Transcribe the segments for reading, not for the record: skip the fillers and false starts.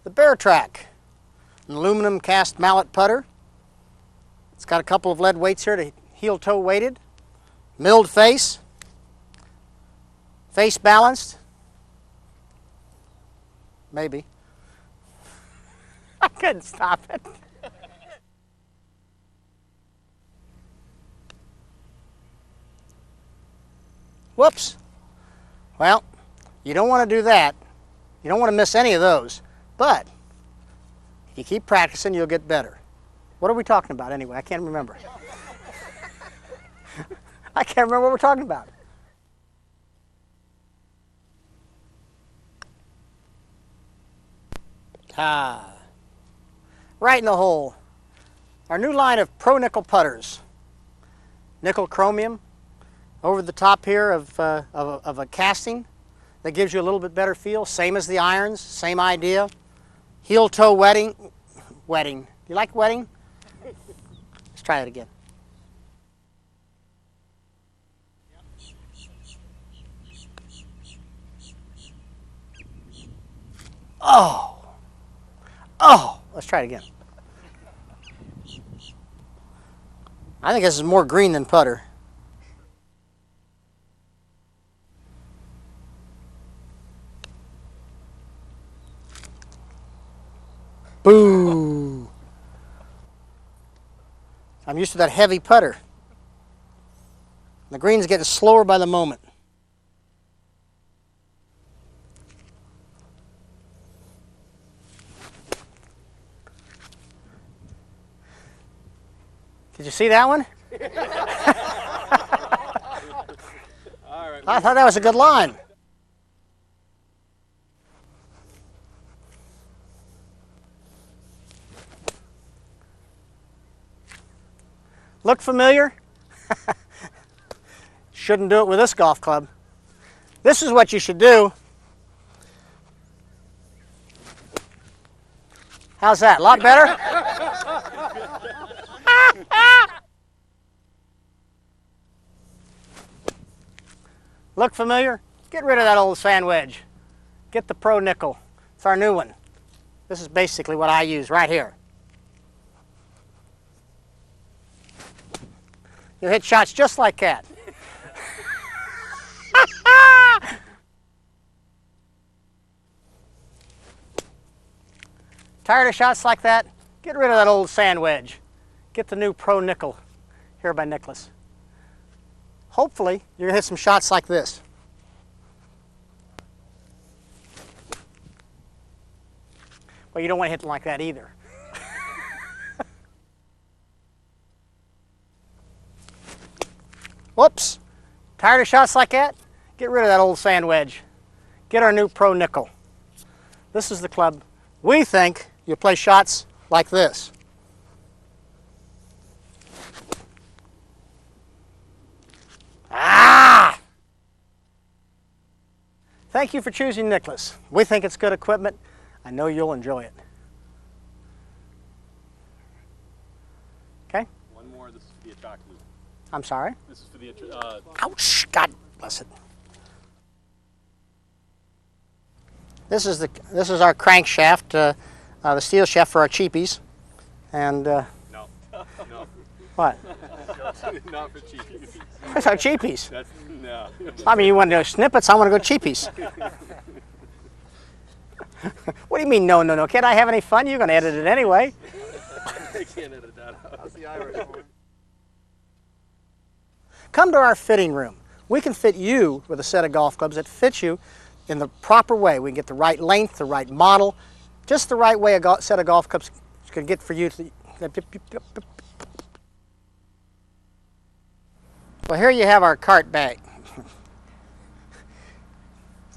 the Bear Track, an aluminum cast mallet putter. It's got a couple of lead weights here to heel toe weighted, milled face, face balanced, maybe. I couldn't stop it. Whoops. Well, you don't want to do that. You don't want to miss any of those. But if you keep practicing, you'll get better. What are we talking about anyway? I can't remember. I can't remember what we're talking about. Right in the hole. Our new line of Pro Nickel putters. Nickel chromium over the top here of a casting that gives you a little bit better feel. Same as the irons, same idea. Heel toe wetting. Do you like wetting? Let's try it again. Oh, let's try it again. I think this is more green than putter. Boo! I'm used to that heavy putter. The green's getting slower by the moment. Did you see that one? All right, I thought that was a good line. Look familiar? Shouldn't do it with this golf club. This is what you should do. How's that? A lot better? Look familiar? Get rid of that old sand wedge. Get the Pro Nickel. It's our new one. This is basically what I use right here. You'll hit shots just like that. Tired of shots like that? Get rid of that old sand wedge. Get the new Pro Nickel here by Nicklaus. Hopefully, you're going to hit some shots like this. Well, you don't want to hit them like that either. Whoops. Tired of shots like that? Get rid of that old sand wedge. Get our new Pro Nickel. This is the club. We think you'll play shots like this. Ah! Thank you for choosing Nicklaus. We think it's good equipment. I know you'll enjoy it. Okay? one more. This is for the attract loop. I'm sorry? This is for the Ouch! God bless it. This is our crankshaft, the steel shaft for our cheapies, and no. what? Not for cheapies. That's our cheapies. That's no. I mean, you want to do snippets? I want to go cheapies. What do you mean? No. Can't I have any fun? You're going to edit it anyway. I can't edit that out. That's the Irish one. Come to our fitting room. We can fit you with a set of golf clubs that fit you in the proper way. We can get the right length, the right model, just the right way a set of golf clubs can get for you. Well, here you have our cart bag.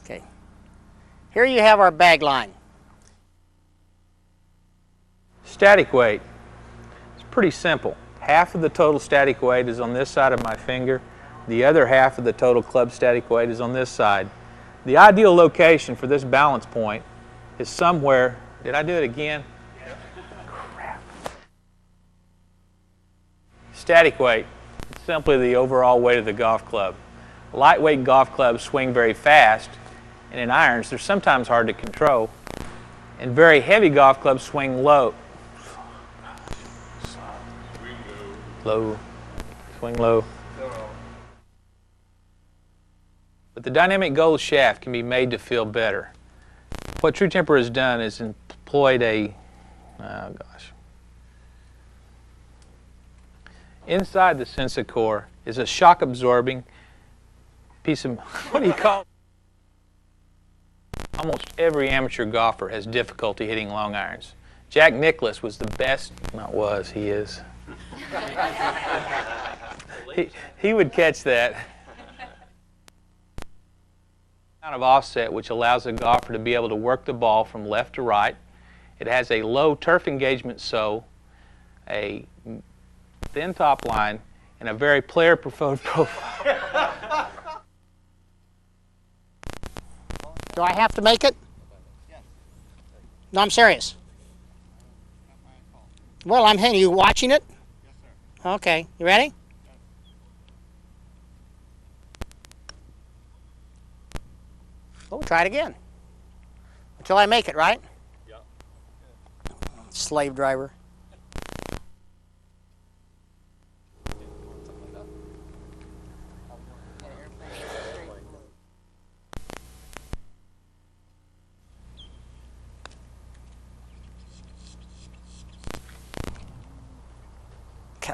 Okay. Here you have our bag line. Static weight. It's pretty simple. Half of the total static weight is on this side of my finger. The other half of the total club static weight is on this side. The ideal location for this balance point is somewhere. Did I do it again? Crap. Static weight. It's simply the overall weight of the golf club. Lightweight golf clubs swing very fast, and in irons they're sometimes hard to control. And very heavy golf clubs swing low. Low. Swing low. But the dynamic gold shaft can be made to feel better. What True Temper has done is employed inside the sensor core is a shock absorbing piece of, what do you call it? Almost every amateur golfer has difficulty hitting long irons. Jack Nicklaus was the best, not was, he is. he would catch that. Kind of offset which allows a golfer to be able to work the ball from left to right. It has a low turf engagement sole, a thin top line, and a very player-preferred profile. Do I have to make it? No, I'm serious. Well, I'm here. You watching it? Yes, sir. Okay. You ready? Oh, try it again. Until I make it, right? Yep. Slave driver.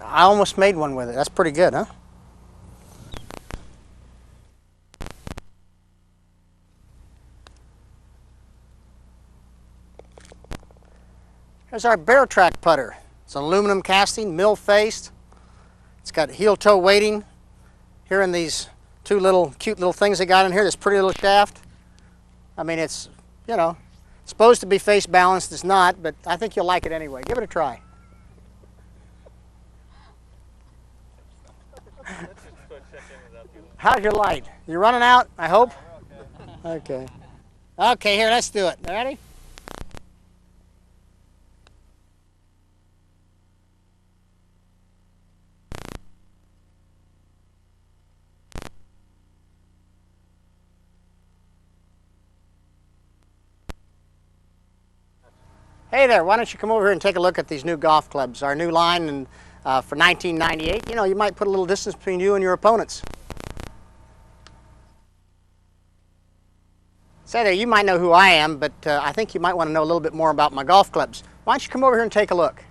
I almost made one with it. That's pretty good, huh? Here's our bear track putter. It's an aluminum casting, mill-faced. It's got heel-toe weighting here in these two cute little things they got in here, this pretty little shaft. I mean, it's, you know, supposed to be face balanced. It's not, but I think you'll like it anyway. Give it a try. How's your light? You running out, I hope? Okay. Okay, here, let's do it. Ready? Hey there, why don't you come over here and take a look at these new golf clubs, our new line and for 1998. You know, you might put a little distance between you and your opponents. Say there, you might know who I am, but I think you might want to know a little bit more about my golf clubs. Why don't you come over here and take a look?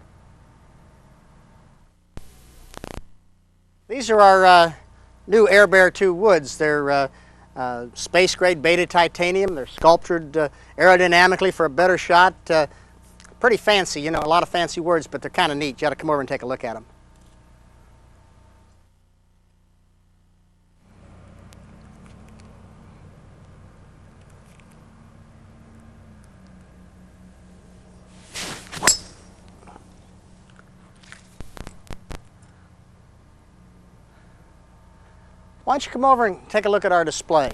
These are our new Air Bear 2 woods. They're space grade beta titanium. They're sculptured aerodynamically for a better shot. Pretty fancy, you know, a lot of fancy words, but they're kind of neat. You got to come over and take a look at them. Why don't you come over and take a look at our display?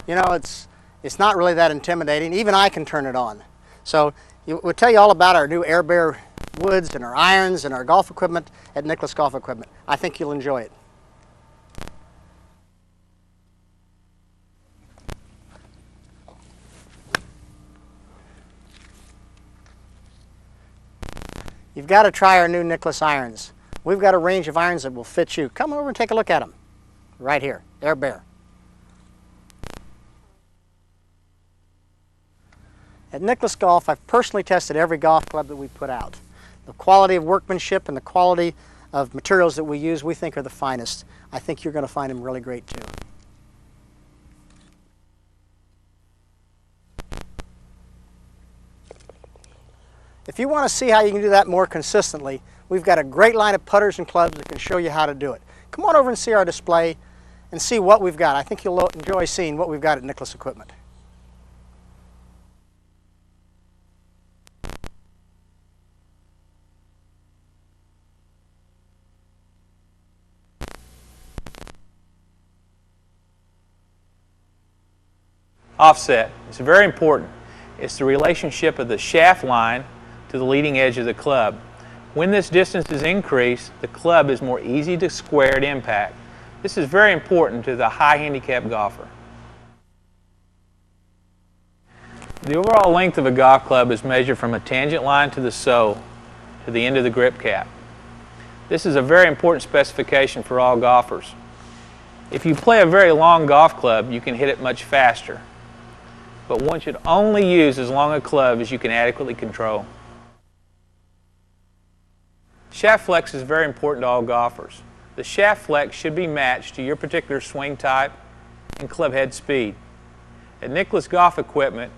You know, it's not really that intimidating. Even I can turn it on. So we'll tell you all about our new Air Bear woods and our irons and our golf equipment at Nicklaus Golf Equipment. I think you'll enjoy it. You've got to try our new Nicklaus irons. We've got a range of irons that will fit you. Come over and take a look at them. Right here, Air Bear. At Nicklaus Golf, I've personally tested every golf club that we put out. The quality of workmanship and the quality of materials that we use, we think are the finest. I think you're going to find them really great too. If you want to see how you can do that more consistently, we've got a great line of putters and clubs that can show you how to do it. Come on over and see our display and see what we've got. I think you'll enjoy seeing what we've got at Nicklaus Equipment. Offset. It's very important. It's the relationship of the shaft line to the leading edge of the club. When this distance is increased, the club is more easy to square at impact. This is very important to the high handicap golfer. The overall length of a golf club is measured from a tangent line to the sole to the end of the grip cap. This is a very important specification for all golfers. If you play a very long golf club, you can hit it much faster. But one should only use as long a club as you can adequately control. Shaft flex is very important to all golfers. The shaft flex should be matched to your particular swing type and club head speed. At Nicklaus Golf Equipment,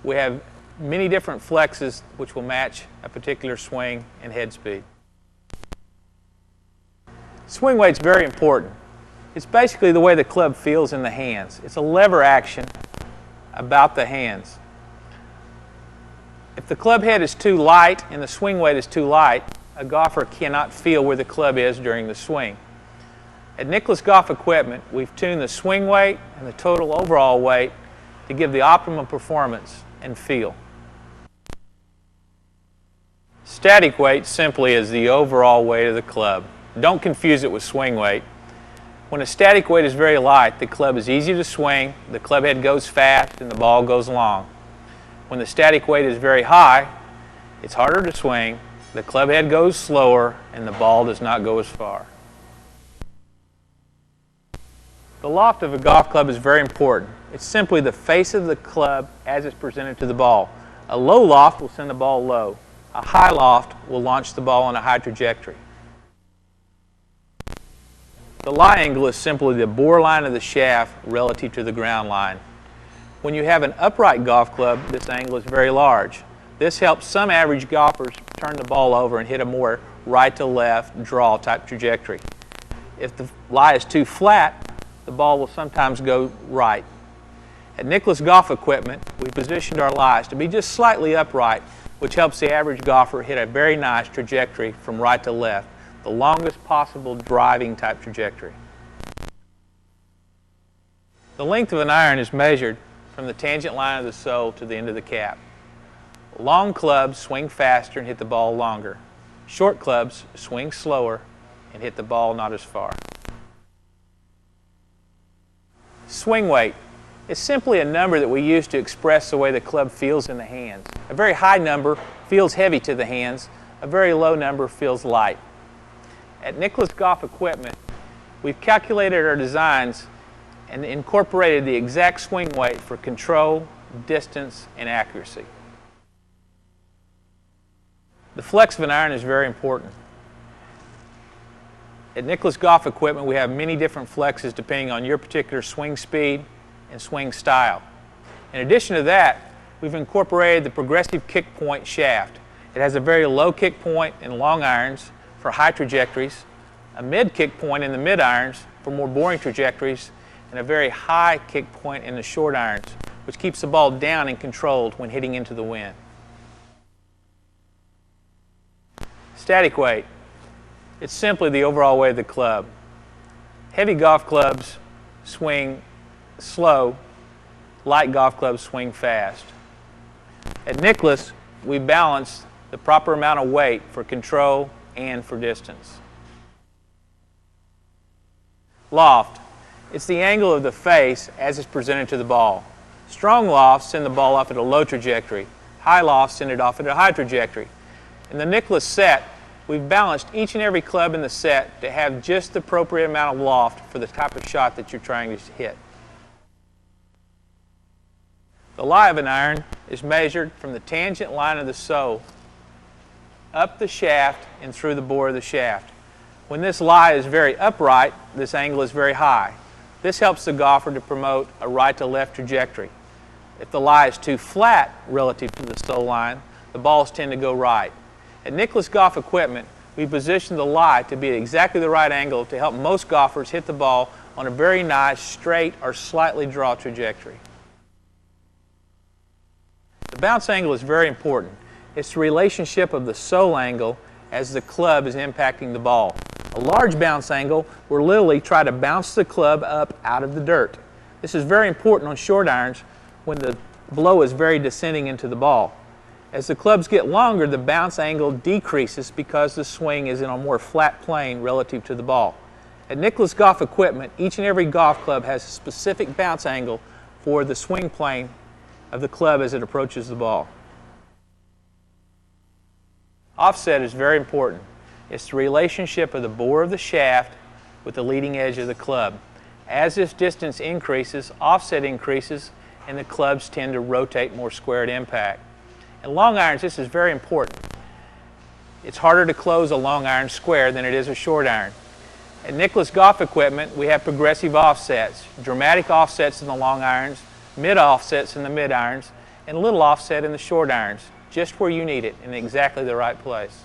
we have many different flexes which will match a particular swing and head speed. Swing weight's very important. It's basically the way the club feels in the hands. It's a lever action about the hands. If the club head is too light and the swing weight is too light, a golfer cannot feel where the club is during the swing. At Nicklaus Golf Equipment, we've tuned the swing weight and the total overall weight to give the optimum performance and feel. Static weight simply is the overall weight of the club. Don't confuse it with swing weight. When a static weight is very light, the club is easy to swing, the club head goes fast, and the ball goes long. When the static weight is very high, it's harder to swing, the club head goes slower, and the ball does not go as far. The loft of a golf club is very important. It's simply the face of the club as it's presented to the ball. A low loft will send the ball low. A high loft will launch the ball on a high trajectory. The lie angle is simply the bore line of the shaft relative to the ground line. When you have an upright golf club, this angle is very large. This helps some average golfers turn the ball over and hit a more right to left draw type trajectory. If the lie is too flat, the ball will sometimes go right. At Nickalus Golf Equipment, we positioned our lies to be just slightly upright, which helps the average golfer hit a very nice trajectory from right to left, the longest possible driving type trajectory. The length of an iron is measured from the tangent line of the sole to the end of the cap. Long clubs swing faster and hit the ball longer. Short clubs swing slower and hit the ball not as far. Swing weight is simply a number that we use to express the way the club feels in the hands. A very high number feels heavy to the hands. A very low number feels light. At Nickalus Golf Equipment, we've calculated our designs and incorporated the exact swing weight for control, distance, and accuracy. The flex of an iron is very important. At Nickalus Golf Equipment, we have many different flexes depending on your particular swing speed and swing style. In addition to that, we've incorporated the progressive kick point shaft. It has a very low kick point in long irons for high trajectories, a mid kick point in the mid irons for more boring trajectories, and a very high kick point in the short irons, which keeps the ball down and controlled when hitting into the wind. Static weight. It's simply the overall weight of the club. Heavy golf clubs swing slow, light golf clubs swing fast. At Nicklaus, we balance the proper amount of weight for control and for distance. Loft. It's the angle of the face as it's presented to the ball. Strong lofts send the ball off at a low trajectory. High lofts send it off at a high trajectory. In the Nicklaus set, we've balanced each and every club in the set to have just the appropriate amount of loft for the type of shot that you're trying to hit. The lie of an iron is measured from the tangent line of the sole up the shaft and through the bore of the shaft. When this lie is very upright, this angle is very high. This helps the golfer to promote a right to left trajectory. If the lie is too flat relative to the sole line, the balls tend to go right. At Nickalus Golf Equipment, we position the lie to be at exactly the right angle to help most golfers hit the ball on a very nice straight or slightly draw trajectory. The bounce angle is very important. It's the relationship of the sole angle as the club is impacting the ball. A large bounce angle will literally try to bounce the club up out of the dirt. This is very important on short irons when the blow is very descending into the ball. As the clubs get longer, the bounce angle decreases because the swing is in a more flat plane relative to the ball. At Nickalus Golf Equipment, each and every golf club has a specific bounce angle for the swing plane of the club as it approaches the ball. Offset is very important. It's the relationship of the bore of the shaft with the leading edge of the club. As this distance increases, offset increases, and the clubs tend to rotate more square at impact. In long irons, this is very important. It's harder to close a long iron square than it is a short iron. At Nicklaus Golf equipment, we have progressive offsets, dramatic offsets in the long irons, mid offsets in the mid irons, and a little offset in the short irons, just where you need it in exactly the right place.